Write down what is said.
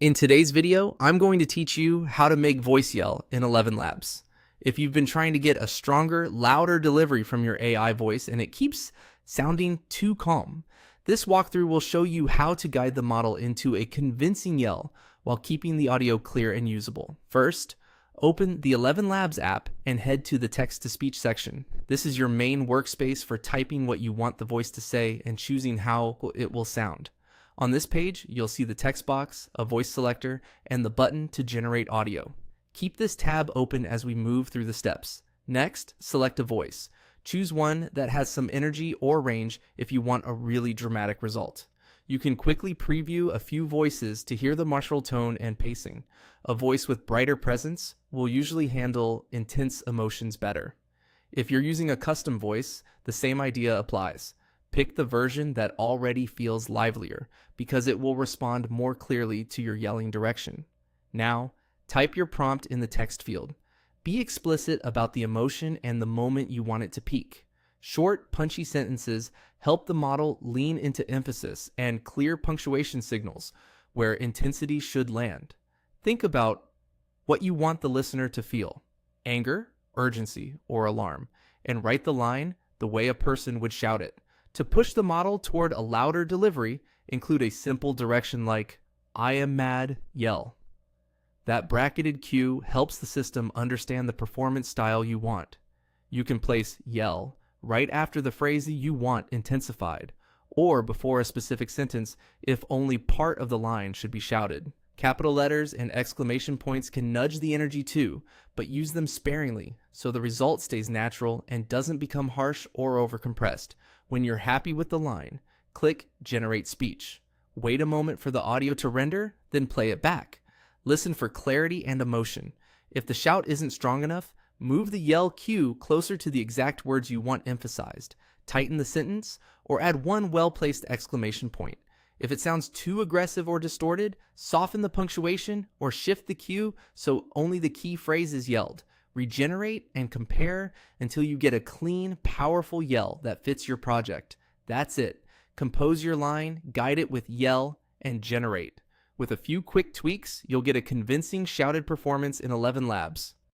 In today's video, I'm going to teach you how to make voice yell in ElevenLabs. If you've been trying to get a stronger, louder delivery from your AI voice and it keeps sounding too calm, this walkthrough will show you how to guide the model into a convincing yell while keeping the audio clear and usable. First, open the ElevenLabs app and head to the text-to-speech section. This is your main workspace for typing what you want the voice to say and choosing how it will sound. On this page, you'll see the text box, a voice selector, and the button to generate audio. Keep this tab open as we move through the steps. Next, select a voice. Choose one that has some energy or range if you want a really dramatic result. You can quickly preview a few voices to hear the martial tone and pacing. A voice with brighter presence will usually handle intense emotions better. If you're using a custom voice, the same idea applies. Pick the version that already feels livelier because it will respond more clearly to your yelling direction. Now, type your prompt in the text field. Be explicit about the emotion and the moment you want it to peak. Short, punchy sentences help the model lean into emphasis and clear punctuation signals where intensity should land. Think about what you want the listener to feel: anger, urgency, or alarm, and write the line the way a person would shout it. To push the model toward a louder delivery, include a simple direction like, "I am mad, yell." That bracketed cue helps the system understand the performance style you want. You can place yell right after the phrase you want intensified, or before a specific sentence if only part of the line should be shouted. Capital letters and exclamation points can nudge the energy too, but use them sparingly so the result stays natural and doesn't become harsh or overcompressed. When you're happy with the line, click Generate Speech. Wait a moment for the audio to render, then play it back. Listen for clarity and emotion. If the shout isn't strong enough, move the yell cue closer to the exact words you want emphasized. Tighten the sentence, or add one well-placed exclamation point. If it sounds too aggressive or distorted, soften the punctuation or shift the cue so only the key phrase is yelled. Regenerate and compare until you get a clean, powerful yell that fits your project. That's it. Compose your line, guide it with yell, and generate. With a few quick tweaks, you'll get a convincing shouted performance in ElevenLabs.